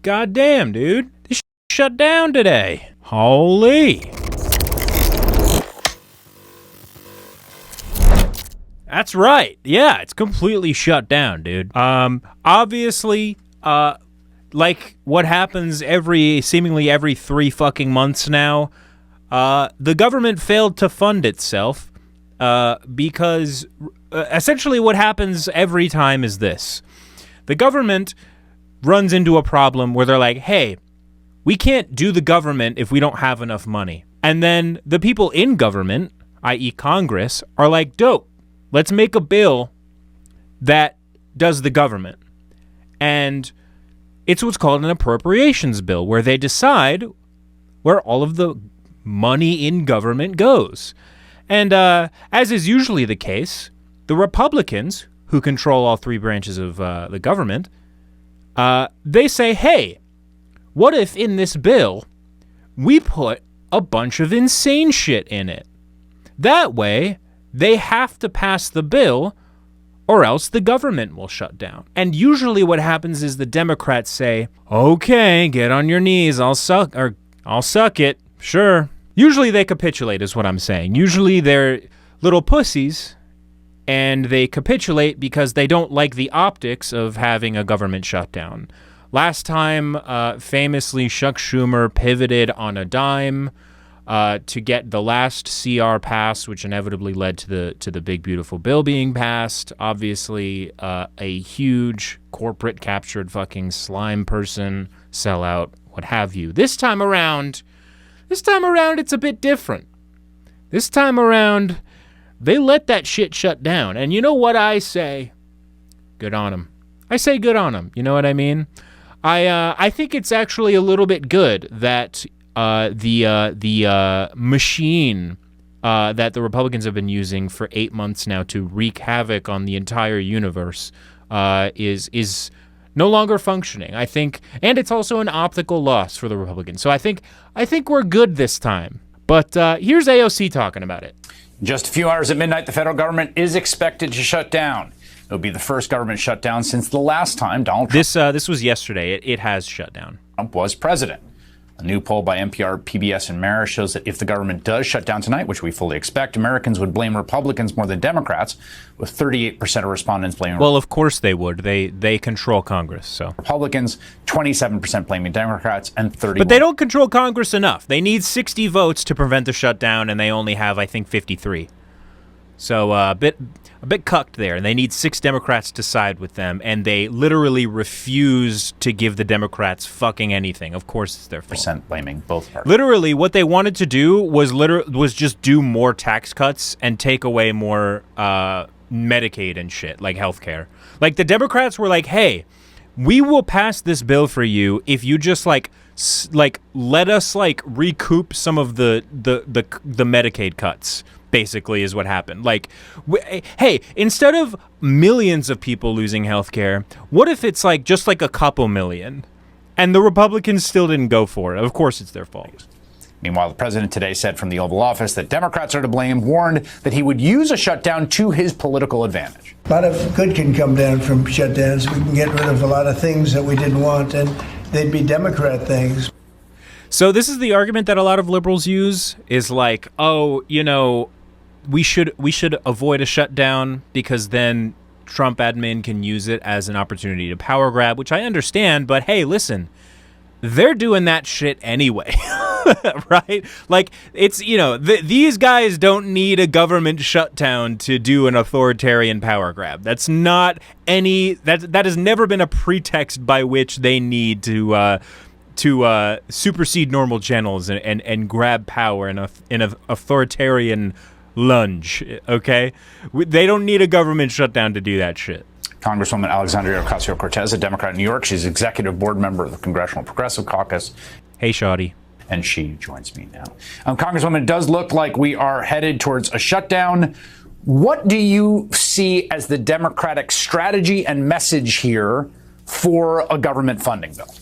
God damn, dude. This shut down today. Holy. That's right. Yeah, it's completely shut down, dude. Obviously, like what happens seemingly every 3 fucking months now, the government failed to fund itself, because essentially what happens every time is this. The government runs into a problem where they're like, hey, we can't do the government if we don't have enough money. And then the people in government, i.e. Congress, are like, dope. Let's make a bill that does the government. And it's what's called an appropriations bill, where they decide where all of the money in government goes. And as is usually the case, the Republicans, who control all 3 branches of the government, they say, hey, what if in this bill we put a bunch of insane shit in it? That way, they have to pass the bill or else the government will shut down. And usually what happens is the Democrats say, okay, get on your knees, I'll suck it, sure. Usually they capitulate is what I'm saying. Usually they're little pussies and they capitulate because they don't like the optics of having a government shutdown. Last time, famously, Chuck Schumer pivoted on a dime to get the last CR passed, which inevitably led to the big beautiful bill being passed. Obviously, a huge corporate captured fucking slime person, sellout, what have you. This time around, it's a bit different. This time around, they let that shit shut down. And you know what I say? Good on them. I say good on them. You know what I mean? I think it's actually a little bit good that the machine that the Republicans have been using for 8 months now to wreak havoc on the entire universe is no longer functioning. I think, and it's also an optical loss for the Republicans. So I think we're good this time. But here's AOC talking about it. In just a few hours at midnight, the federal government is expected to shut down. It'll be the first government shutdown since the last time Donald Trump. This was yesterday. It has shut down. Trump was president. A new poll by NPR, PBS, and Marist shows that if the government does shut down tonight, which we fully expect, Americans would blame Republicans more than Democrats, with 38% of respondents blaming. Well, of course they would. They control Congress, so. Republicans, 27% blaming Democrats, and 31%. But they don't control Congress enough. They need 60 votes to prevent the shutdown, and they only have, I think, 53. So a bit cucked there. And they need 6 Democrats to side with them, and they literally refuse to give the Democrats fucking anything. Of course, it's their fault. Percent blaming both parties. Literally, what they wanted to do was just do more tax cuts and take away more Medicaid and shit, like healthcare. Like the Democrats were like, "Hey, we will pass this bill for you if you just like let us like recoup some of the Medicaid cuts." Basically is what happened. Like, hey, instead of millions of people losing healthcare, what if it's like just like a couple million? And the Republicans still didn't go for it. Of course, it's their fault. Meanwhile, the president today said from the Oval Office that Democrats are to blame, warned that he would use a shutdown to his political advantage. A lot of good can come down from shutdowns. We can get rid of a lot of things that we didn't want, and they'd be Democrat things. So this is the argument that a lot of liberals use, is like, oh, you know, we should avoid a shutdown because then Trump admin can use it as an opportunity to power grab, which I understand. But hey, listen, they're doing that shit anyway, right? Like, it's, you know, these guys don't need a government shutdown to do an authoritarian power grab. That's not that has never been a pretext by which they need to supersede normal channels and grab power in an authoritarian lunge, okay? They don't need a government shutdown to do that shit. Congresswoman Alexandria Ocasio-Cortez, a Democrat in New York. She's executive board member of the Congressional Progressive Caucus. Hey, Shawty. And she joins me now. Congresswoman, it does look like we are headed towards a shutdown. What do you see as the Democratic strategy and message here for a government funding bill?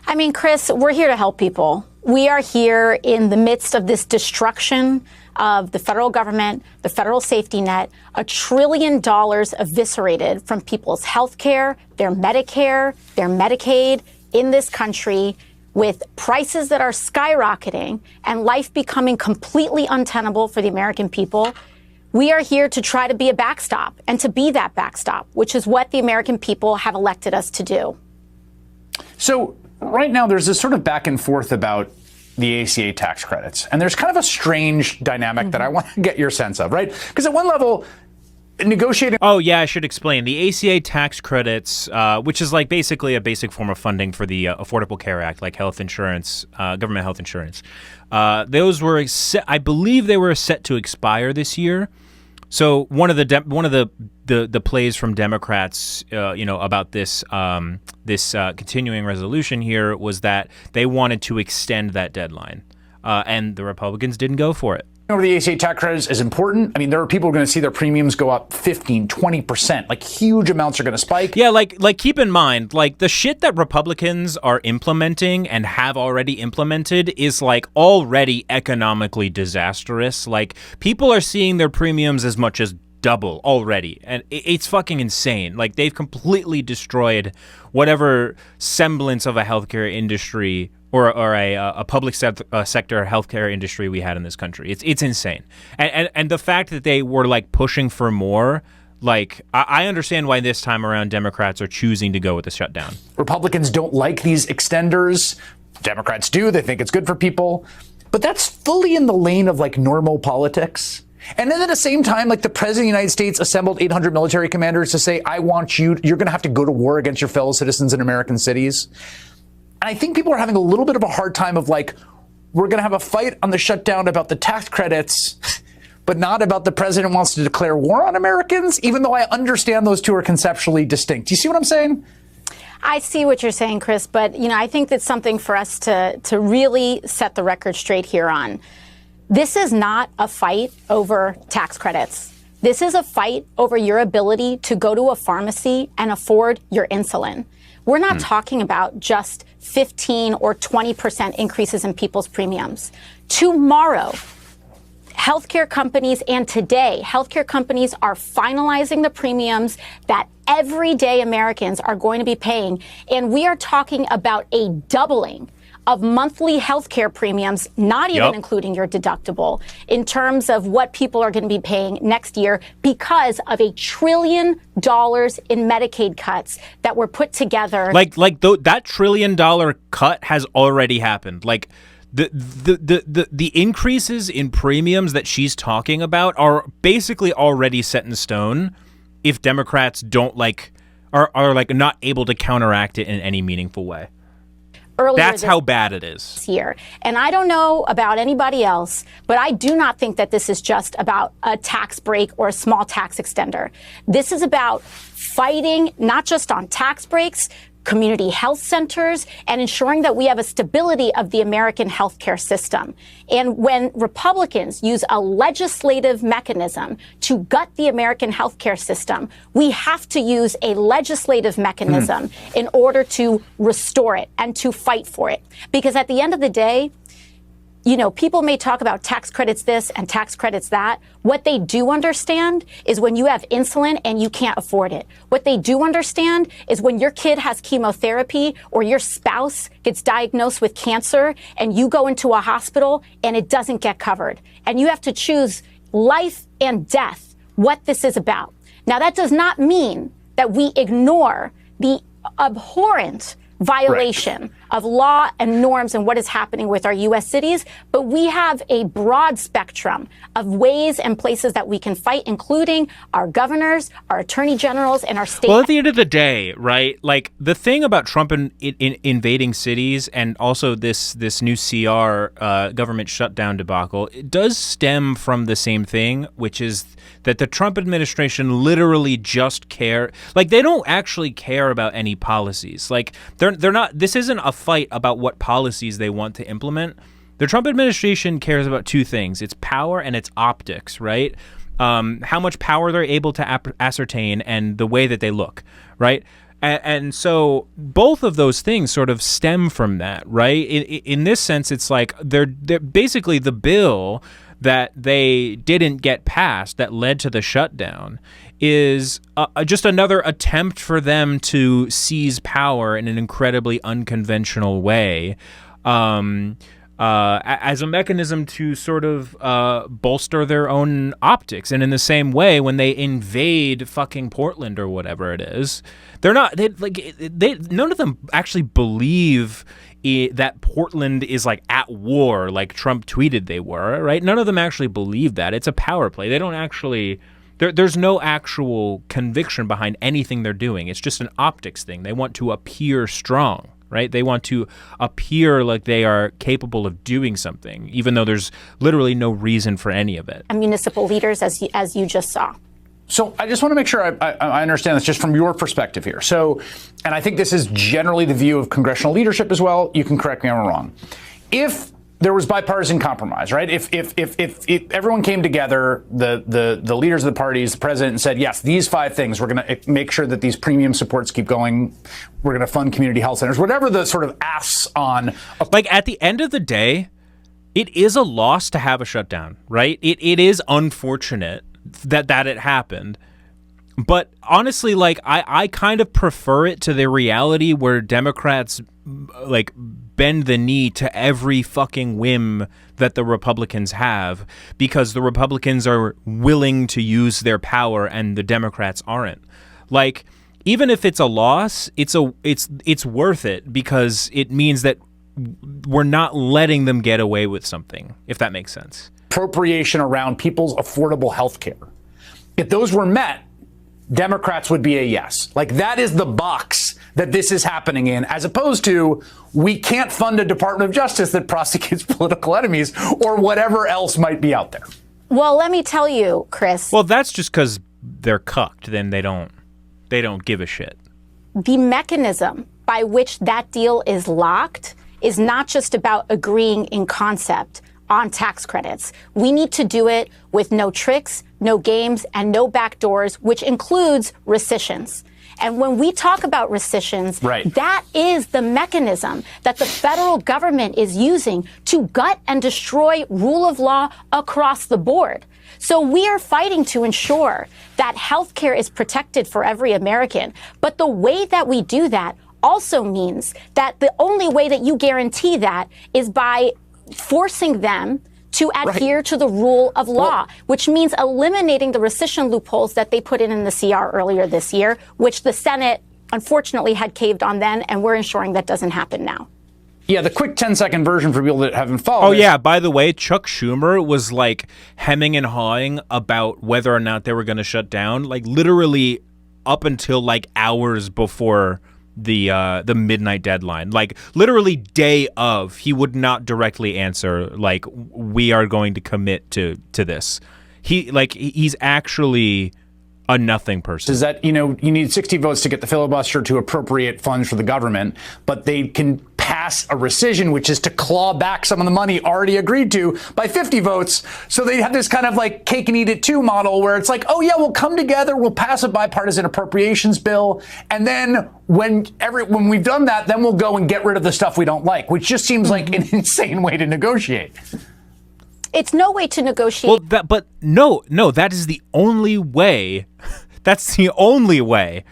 I mean, Chris, we're here to help people. We are here in the midst of this destruction of the federal government, the federal safety net, $1 trillion eviscerated from people's health care, their Medicare, their Medicaid. in this country with prices that are skyrocketing and life becoming completely untenable for the American people, we are here to try to be a backstop and to be that backstop, which is what the American people have elected us to do. So right now there's this sort of back and forth about the ACA tax credits. And there's kind of a strange dynamic that I want to get your sense of, right? Because at one level, negotiating. Oh, yeah, I should explain. The ACA tax credits, which is like basically a basic form of funding for the Affordable Care Act, like health insurance, government health insurance. Those were, I believe they were set to expire this year. So one of the plays from Democrats, about this continuing resolution here was that they wanted to extend that deadline, and the Republicans didn't go for it. Over the ACA tax credits is important. I mean, there are people who are going to see their premiums go up 15, 20%. Like huge amounts are going to spike. Yeah, like keep in mind, like the shit that Republicans are implementing and have already implemented is like already economically disastrous. Like people are seeing their premiums as much as double already, and it's fucking insane. Like they've completely destroyed whatever semblance of a healthcare industry or a public sector healthcare industry we had in this country. It's insane. And the fact that they were like pushing for more, like I understand why this time around Democrats are choosing to go with the shutdown. Republicans don't like these extenders. Democrats do. They think it's good for people. But that's fully in the lane of like normal politics. And then at the same time, like the president of the United States assembled 800 military commanders to say, I want you're going to have to go to war against your fellow citizens in American cities. And I think people are having a little bit of a hard time of like, we're going to have a fight on the shutdown about the tax credits, but not about the president wants to declare war on Americans, even though I understand those two are conceptually distinct. Do you see what I'm saying? I see what you're saying, Chris, but I think that's something for us to really set the record straight here on. This is not a fight over tax credits. This is a fight over your ability to go to a pharmacy and afford your insulin. We're not talking about just 15 or 20% increases in people's premiums. Tomorrow, healthcare companies and today, healthcare companies are finalizing the premiums that everyday Americans are going to be paying. And we are talking about a doubling of monthly healthcare premiums, not even including your deductible, in terms of what people are going to be paying next year because of $1 trillion in Medicaid cuts that were put together. That $1 trillion cut has already happened. Like the increases in premiums that she's talking about are basically already set in stone if Democrats don't are not able to counteract it in any meaningful way. That's how bad it is here. And I don't know about anybody else, but I do not think that this is just about a tax break or a small tax extender. This is about fighting not just on tax breaks, community health centers, and ensuring that we have a stability of the American healthcare system. And when Republicans use a legislative mechanism to gut the American healthcare system, we have to use a legislative mechanism in order to restore it and to fight for it. Because at the end of the day, people may talk about tax credits this and tax credits that. What they do understand is when you have insulin and you can't afford it. What they do understand is when your kid has chemotherapy or your spouse gets diagnosed with cancer and you go into a hospital and it doesn't get covered. And you have to choose life and death, what this is about. Now, that does not mean that we ignore the abhorrent violation of law and norms and what is happening with our U.S. cities, but we have a broad spectrum of ways and places that we can fight, including our governors, our attorney generals, and our state. Well, at the end of the day, right, like the thing about Trump invading cities and also this new CR government shutdown debacle, it does stem from the same thing, which is that the Trump administration literally just care, like they don't actually care about any policies. Like they're not, this isn't a fight about what policies they want to implement. The Trump administration cares about two things. It's power and it's optics, right? How much power they're able to ascertain and the way that they look, right? And so both of those things sort of stem from that, right? In this sense, it's like they're basically the bill that they didn't get passed that led to the shutdown is just another attempt for them to seize power in an incredibly unconventional way, as a mechanism to sort of bolster their own optics. And in the same way, when they invade fucking Portland or whatever it is, none of them actually believe that Portland is like at war, like Trump tweeted they were, right? None of them actually believe that. It's a power play. They don't actually. There's no actual conviction behind anything they're doing. It's just an optics thing. They want to appear strong, right? They want to appear like they are capable of doing something, even though there's literally no reason for any of it. And municipal leaders, as you just saw. So I just want to make sure I understand this just from your perspective here. So, and I think this is generally the view of congressional leadership as well. You can correct me if I'm wrong. If there was bipartisan compromise, right? If everyone came together, the leaders of the parties, the president, and said, yes, these 5 things, we're going to make sure that these premium supports keep going. We're going to fund community health centers, whatever the sort of asks on. Like at the end of the day, it is a loss to have a shutdown, right? It is unfortunate that it happened. But honestly, like I kind of prefer it to the reality where Democrats like bend the knee to every fucking whim that the Republicans have, because the Republicans are willing to use their power and the Democrats aren't. Like, even if it's a loss, it's worth it, because it means that we're not letting them get away with something, if that makes sense. Appropriation around people's affordable health care. If those were met, Democrats would be a yes. Like, that is the box that this is happening in, as opposed to we can't fund a Department of Justice that prosecutes political enemies or whatever else might be out there. Well, let me tell you, Chris. Well, that's just because they're cucked. Then they don't give a shit. The mechanism by which that deal is locked is not just about agreeing in concept on tax credits. We need to do it with no tricks, no games, and no backdoors, which includes rescissions. And when we talk about rescissions, right, that is the mechanism that the federal government is using to gut and destroy rule of law across the board. So we are fighting to ensure that healthcare is protected for every American. But the way that we do that also means that the only way that you guarantee that is by forcing them to adhere to the rule of law, which means eliminating the rescission loopholes that they put in the CR earlier this year, which the Senate unfortunately had caved on then, and we're ensuring that doesn't happen now. Yeah, the quick 10-second version for people that haven't followed. Oh, yeah, by the way, Chuck Schumer was like hemming and hawing about whether or not they were going to shut down, like literally up until like hours before the midnight deadline, like literally day of. He would not directly answer like, we are going to commit to this. He's actually a nothing person. Is that, you need 60 votes to get the filibuster to appropriate funds for the government, but they can pass a rescission, which is to claw back some of the money already agreed to, by 50 votes. So they have this kind of like cake and eat it too model where it's like, oh yeah, we'll come together, we'll pass a bipartisan appropriations bill, and then when we've done that, then we'll go and get rid of the stuff we don't like, which just seems like an insane way to negotiate. It's no way to negotiate. Well, no, that is the only way. That's the only way.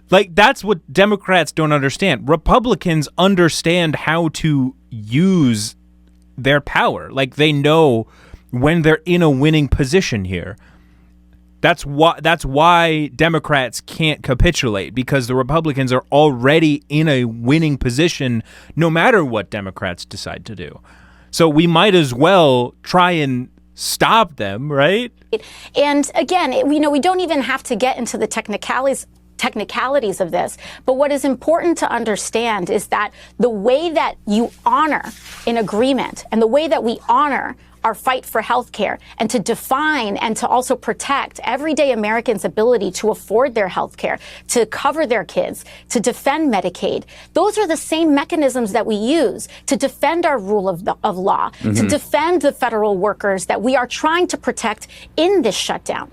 Like, that's what Democrats don't understand. Republicans understand how to use their power. Like, they know when they're in a winning position here. That's why Democrats can't capitulate, because the Republicans are already in a winning position no matter what Democrats decide to do. So we might as well try and stop them, right? And again, we don't even have to get into the technicalities of this. But what is important to understand is that the way that you honor an agreement and the way that we honor our fight for health care and to define and to also protect everyday Americans' ability to afford their health care, to cover their kids, to defend Medicaid. Those are the same mechanisms that we use to defend our rule of law, to defend the federal workers that we are trying to protect in this shutdown.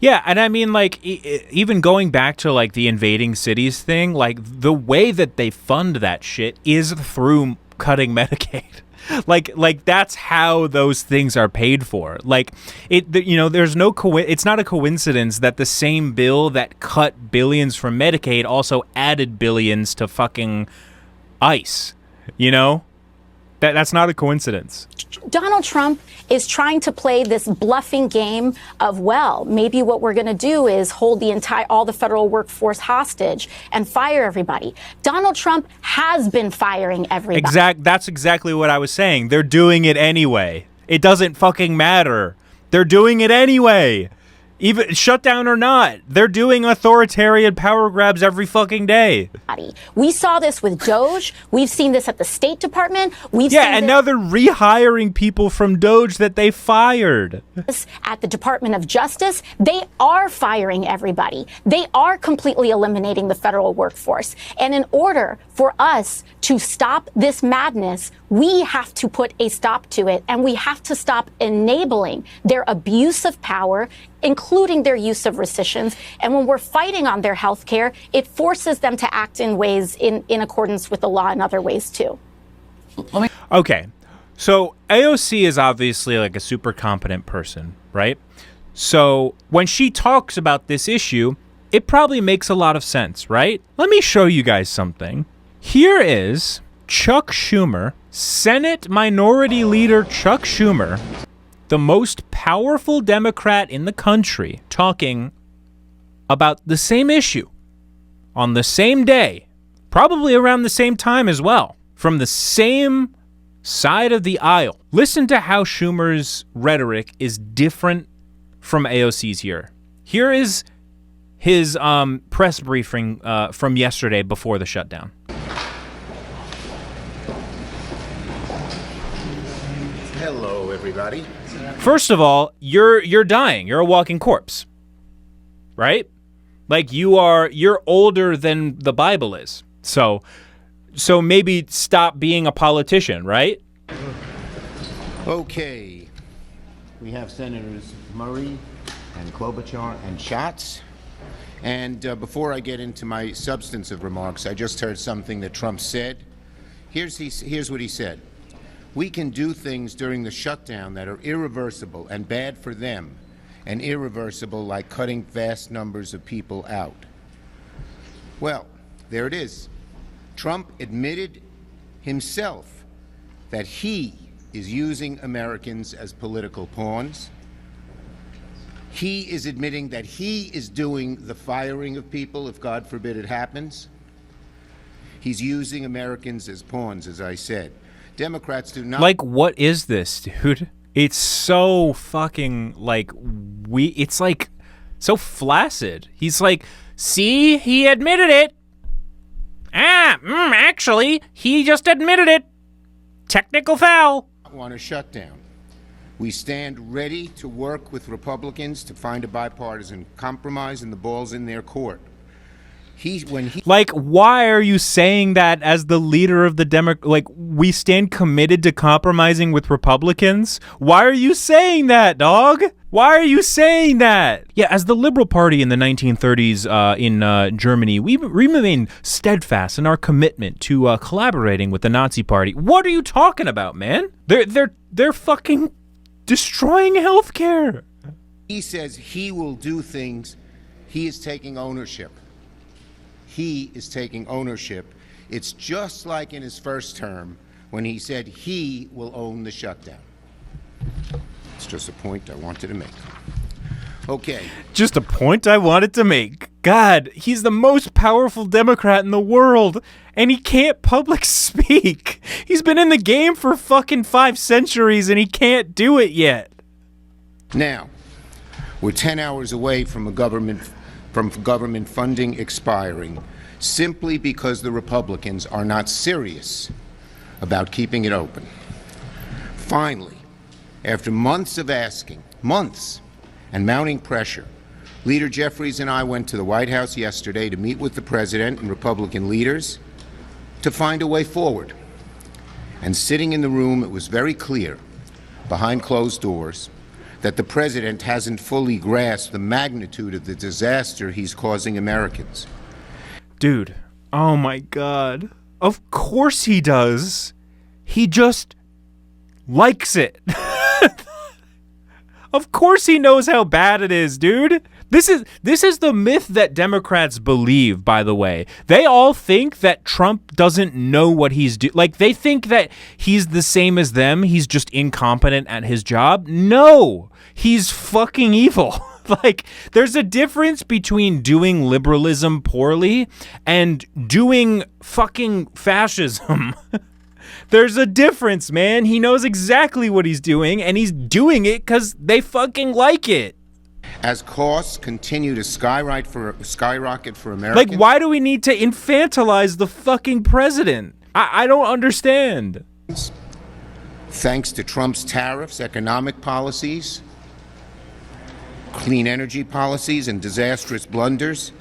Yeah, and I mean, like, even going back to like the invading cities thing, like the way that they fund that shit is through cutting Medicaid. Like that's how those things are paid for. Like there's no it's not a coincidence that the same bill that cut billions from Medicaid also added billions to fucking ICE. That's not a coincidence. Donald Trump is trying to play this bluffing game of, well, maybe what we're going to do is hold all the federal workforce hostage and fire everybody. Donald Trump has been firing everybody. That's exactly what I was saying. They're doing it anyway. It doesn't fucking matter. They're doing it anyway. Even shutdown or not, they're doing authoritarian power grabs every fucking day. We saw this with Doge. We've seen this at the State Department. Now they're rehiring people from Doge that they fired. At the Department of Justice, they are firing everybody. They are completely eliminating the federal workforce. And in order for us to stop this madness, we have to put a stop to it, and we have to stop enabling their abuse of power, including their use of rescissions. And when we're fighting on their health care, it forces them to act in ways in accordance with the law in other ways, too. Okay. So AOC is obviously like a super competent person, right? So when she talks about this issue, it probably makes a lot of sense, right? Let me show you guys something. Here is Chuck Schumer, Senate Minority Leader Chuck Schumer, the most powerful Democrat in the country, talking about the same issue on the same day, probably around the same time as well, from the same side of the aisle. Listen to how Schumer's rhetoric is different from AOC's here. Here is his press briefing from yesterday before the shutdown. Hello, everybody. First of all, you're dying. You're a walking corpse, right? Like you're older than the Bible is. So maybe stop being a politician, right? Okay. We have Senators Murray and Klobuchar and Schatz. And before I get into my substantive remarks, I just heard something that Trump said. Here's what he said. We can do things during the shutdown that are irreversible and bad for them, and irreversible like cutting vast numbers of people out. Well, there it is. Trump admitted himself that he is using Americans as political pawns. He is admitting that he is doing the firing of people if, God forbid, it happens. He's using Americans as pawns, as I said. Democrats do not... Like, what is this, dude? It's so fucking, like, it's, like, so flaccid. He's like, see, he admitted it. Actually, he just admitted it. Technical foul. Want a shutdown. We stand ready to work with Republicans to find a bipartisan compromise, and the ball's in their court. Like, why are you saying that as the leader of the like, we stand committed to compromising with Republicans? Why are you saying that, dog? Why are you saying that? Yeah, as the Liberal Party in the 1930s in Germany, we remain steadfast in our commitment to collaborating with the Nazi Party. What are you talking about, man? They're fucking destroying healthcare. He says he will do things. He is taking ownership. He is taking ownership. It's just like in his first term when he said he will own the shutdown. It's just a point I wanted to make. Okay. Just a point I wanted to make. God, he's the most powerful Democrat in the world, and he can't public speak. He's been in the game for fucking 5 centuries, and he can't do it yet. Now, we're 10 hours away from government funding expiring simply because the Republicans are not serious about keeping it open. Finally, after months of asking, and mounting pressure, Leader Jeffries and I went to the White House yesterday to meet with the President and Republican leaders to find a way forward. And sitting in the room, it was very clear, behind closed doors, that the President hasn't fully grasped the magnitude of the disaster he's causing Americans. Dude, oh my God. Of course he does. He just likes it. Of course he knows how bad it is, dude. This is the myth that Democrats believe, by the way. They all think that Trump doesn't know what he's doing. Like, they think that he's the same as them. He's just incompetent at his job. No, he's fucking evil. Like, there's a difference between doing liberalism poorly and doing fucking fascism. There's a difference, man. He knows exactly what he's doing, and he's doing it because they fucking like it. As costs continue to skyrocket for Americans. Like, why do we need to infantilize the fucking president? I don't understand. Thanks to Trump's tariffs, economic policies, clean energy policies, and disastrous blunders,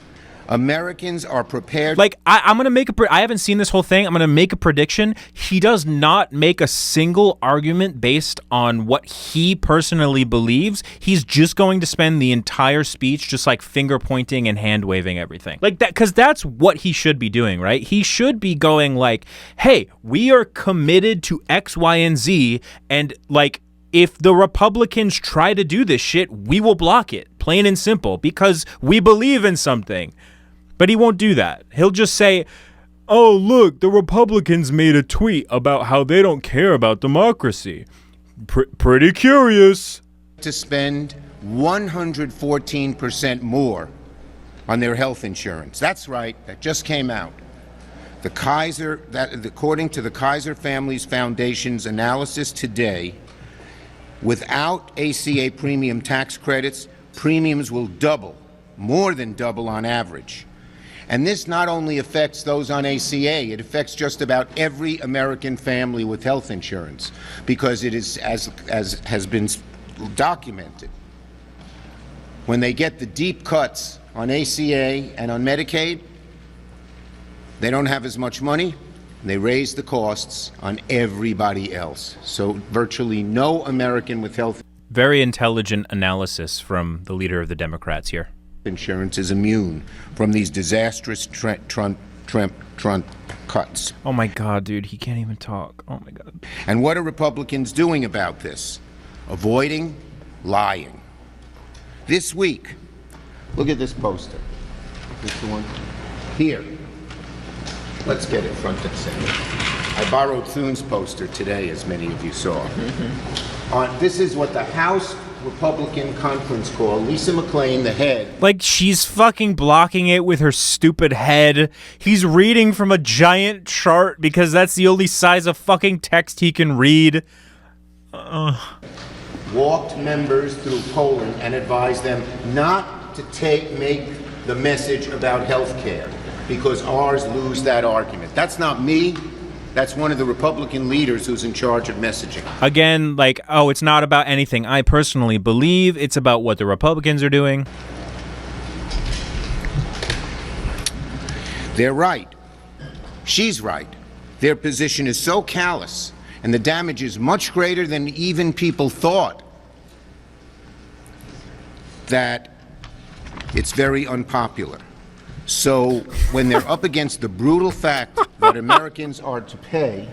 Americans are prepared. Like, I'm going to make I haven't seen this whole thing. I'm going to make a prediction. He does not make a single argument based on what he personally believes. He's just going to spend the entire speech just like finger pointing and hand waving everything. Like that, because that's what he should be doing, right? He should be going like, hey, we are committed to X, Y, and Z. And like, if the Republicans try to do this shit, we will block it, plain and simple, because we believe in something. But he won't do that. He'll just say, oh, look, the Republicans made a tweet about how they don't care about democracy. Pretty curious. To spend 114% more on their health insurance. That's right. That just came out. According to the Kaiser Families Foundation's analysis today, without ACA premium tax credits, premiums will double, more than double on average. And this not only affects those on ACA, it affects just about every American family with health insurance, because it is, as has been documented, when they get the deep cuts on ACA and on Medicaid, they don't have as much money, and they raise the costs on everybody else. So virtually no American with health Very intelligent analysis from the leader of the Democrats here. Insurance is immune from these disastrous Trump cuts. Oh my God, dude, he can't even talk. Oh my God. And what are Republicans doing about this? Avoiding lying. This week, look at this poster. This is the one here. Let's get it front and center. I borrowed Thune's poster today, as many of you saw. This is what the House Republican conference call. Lisa McClain, the head. Like, she's fucking blocking it with her stupid head. He's reading from a giant chart because that's the only size of fucking text he can read. Walked members through Poland and advised them not to make the message about health care because ours lose that argument. That's not me. That's one of the Republican leaders who's in charge of messaging. Again, like, oh, it's not about anything I personally believe. It's about what the Republicans are doing. They're right. She's right. Their position is so callous, and the damage is much greater than even people thought, that it's very unpopular. So when they're up against the brutal fact that Americans are to pay,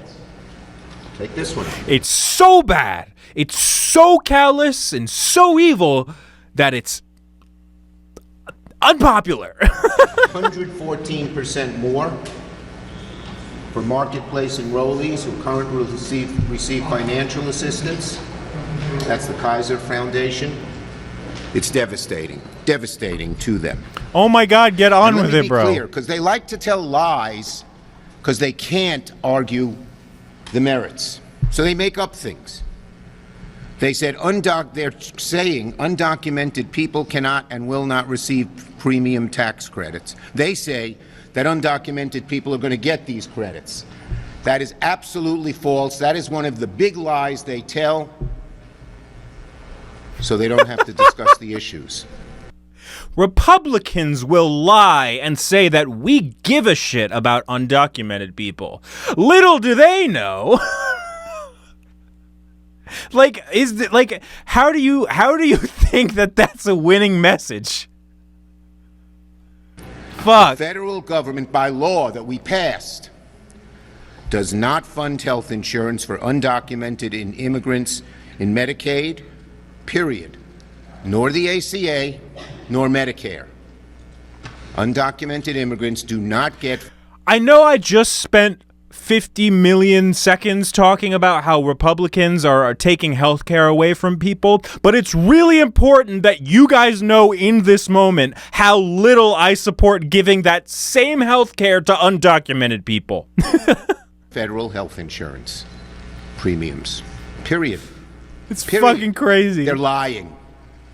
take this one. It's so bad. It's so callous and so evil that it's unpopular. 114% more for marketplace enrollees who currently receive financial assistance. That's the Kaiser Foundation. It's devastating to them. Oh my God, get on with it, bro. Because they like to tell lies because they can't argue the merits. So they make up things. They said they're saying undocumented people cannot and will not receive premium tax credits. They say that undocumented people are going to get these credits. That is absolutely false. That is one of the big lies they tell, so they don't have to discuss the issues. Republicans will lie and say that we give a shit about undocumented people. Little do they know. How do you think that that's a winning message? Fuck. The federal government, by law that we passed, does not fund health insurance for undocumented immigrants in Medicaid, period, nor the ACA, nor Medicare. Undocumented immigrants do not get... I know I just spent 50 million seconds talking about how Republicans are taking healthcare away from people, but it's really important that you guys know in this moment how little I support giving that same healthcare to undocumented people. Federal health insurance premiums, period. It's fucking crazy. They're lying.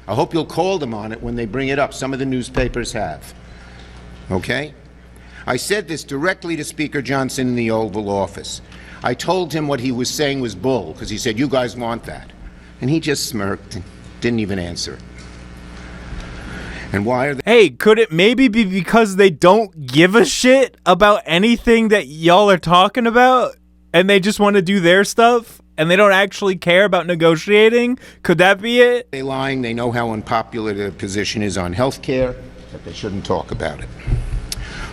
I hope you'll call them on it when they bring it up. Some of the newspapers have. Okay? I said this directly to Speaker Johnson in the Oval Office. I told him what he was saying was bull, because he said, you guys want that. And he just smirked and didn't even answer it. And why are they... Hey, could it maybe be because they don't give a shit about anything that y'all are talking about? And they just want to do their stuff? And they don't actually care about negotiating? Could that be it? They're lying. They know how unpopular their position is on health care, that they shouldn't talk about it.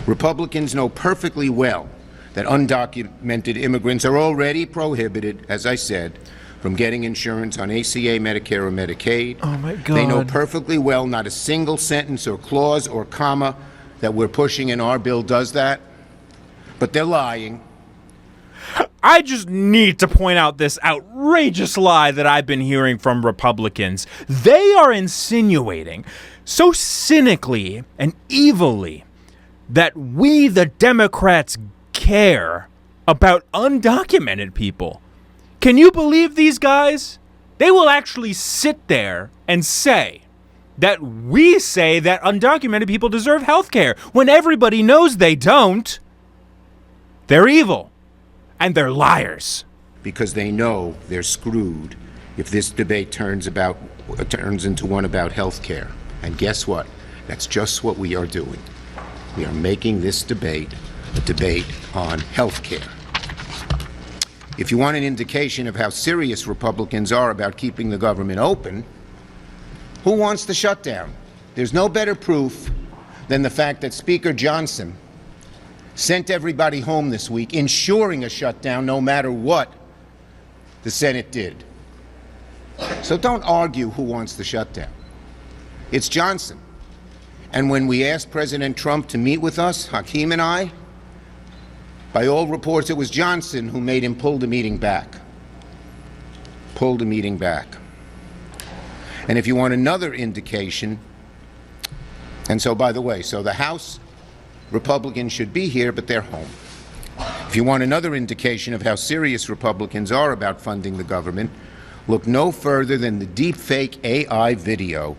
Republicans know perfectly well that undocumented immigrants are already prohibited, as I said, from getting insurance on ACA, Medicare, or Medicaid. Oh my God. They know perfectly well not a single sentence or clause or comma that we're pushing in our bill does that. But they're lying. I just need to point out this outrageous lie that I've been hearing from Republicans. They are insinuating so cynically and evilly that we, the Democrats, care about undocumented people. Can you believe these guys? They will actually sit there and say that we say that undocumented people deserve health care when everybody knows they don't. They're evil. And they're liars. Because they know they're screwed if this debate turns into one about health care. And guess what? That's just what we are doing. We are making this debate a debate on health care. If you want an indication of how serious Republicans are about keeping the government open, who wants the shutdown? There's no better proof than the fact that Speaker Johnson sent everybody home this week, ensuring a shutdown no matter what the Senate did. So don't argue who wants the shutdown. It's Johnson. And when we asked President Trump to meet with us, Hakeem and I, by all reports, it was Johnson who made him pull the meeting back. Pull the meeting back. And if you want another indication, and so by the way, so the House Republicans should be here, but they're home. If you want another indication of how serious Republicans are about funding the government, look no further than the deepfake AI video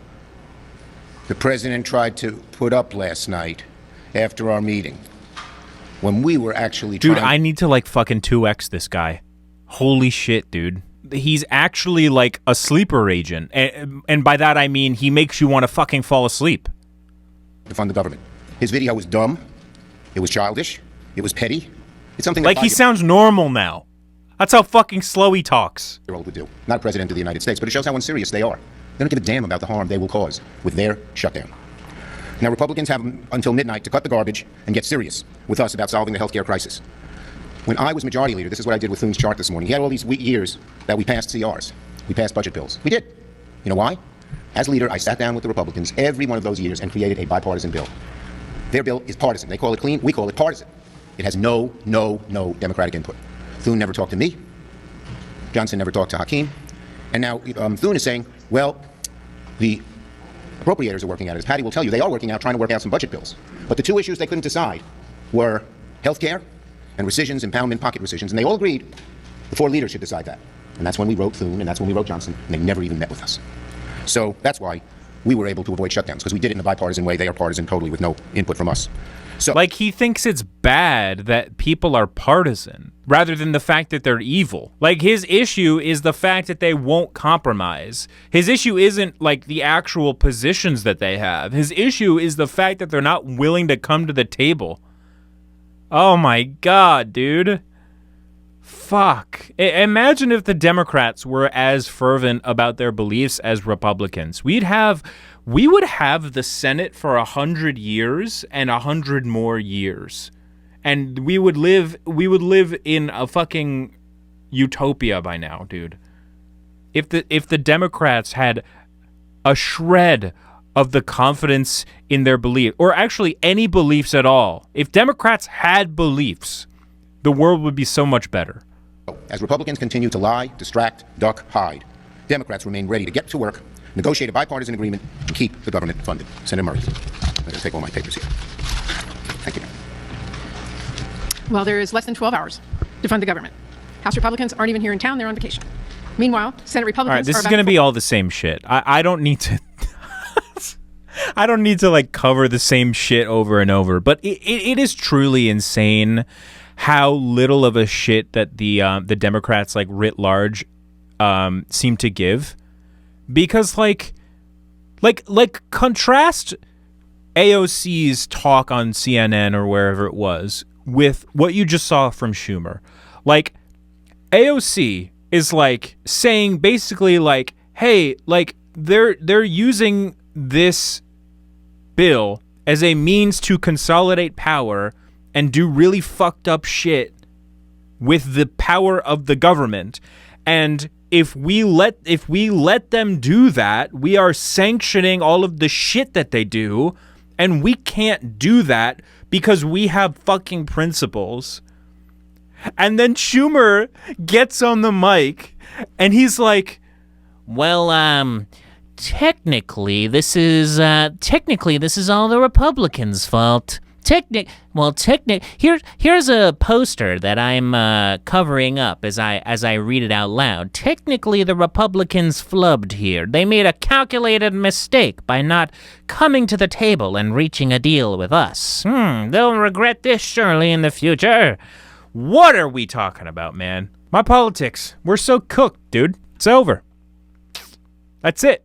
the president tried to put up last night after our meeting, when we were actually Dude, I need to fucking 2x this guy. Holy shit, dude. He's actually like a sleeper agent. And by that I mean he makes you want to fucking fall asleep. To fund the government. His video was dumb. It was childish. It was petty. It's something like he sounds normal now. That's how fucking slow he talks. ...year-old would do. Not a president of the United States, but it shows how unserious they are. They don't give a damn about the harm they will cause with their shutdown. Now, Republicans have until midnight to cut the garbage and get serious with us about solving the healthcare crisis. When I was majority leader, this is what I did with Thune's chart this morning. He had all these years that we passed CRs. We passed budget bills. We did. You know why? As leader, I sat down with the Republicans every one of those years and created a bipartisan bill. Their bill is partisan. They call it clean. We call it partisan. It has no Democratic input. Thune never talked to me. Johnson never talked to Hakeem. And now Thune is saying, well, the appropriators are working out it. As Patty will tell you, they are trying to work out some budget bills. But the two issues they couldn't decide were health care and rescissions, impoundment, pocket rescissions. And they all agreed the four leaders should decide that. And that's when we wrote Thune, and that's when we wrote Johnson, and they never even met with us. So that's why we were able to avoid shutdowns, because we did it in a bipartisan way. They are partisan totally with no input from us. So, he thinks it's bad that people are partisan rather than the fact that they're evil. His issue is the fact that they won't compromise. His issue isn't the actual positions that they have. His issue is the fact that they're not willing to come to the table. Oh my God, dude. Fuck. Imagine if the Democrats were as fervent about their beliefs as Republicans. We would have the Senate for 100 years and 100 more years. and we would live in a fucking utopia by now, dude. If the Democrats had a shred of the confidence in their belief, or actually any beliefs at all, if Democrats had beliefs, the world would be so much better. As Republicans continue to lie, distract, duck, hide, Democrats remain ready to get to work, negotiate a bipartisan agreement, and keep the government funded. Senator Murray, I'm going to take all my papers here. Thank you. Well, there is less than 12 hours to fund the government. House Republicans aren't even here in town. They're on vacation. Meanwhile, Senate Republicans all right, this are is going to be all the same shit. I don't need to... I don't need to, like, cover the same shit over and over, but it is truly insane how little of a shit that the Democrats, like, writ large, seem to give. Because, like contrast AOC's talk on CNN or wherever it was with what you just saw from Schumer. Like, AOC is, like, saying basically, like, hey, like, they're using this bill as a means to consolidate power and do really fucked up shit with the power of the government. And if we let them do that, we are sanctioning all of the shit that they do, and we can't do that because we have fucking principles. And then Schumer gets on the mic and he's like, well, technically this is all the Republicans' fault. Here's a poster that I'm covering up as I read it out loud. Technically, the Republicans flubbed here. They made a calculated mistake by not coming to the table and reaching a deal with us. They'll regret this surely in the future. What are we talking about, man? My politics, we're so cooked, dude. It's over. That's it.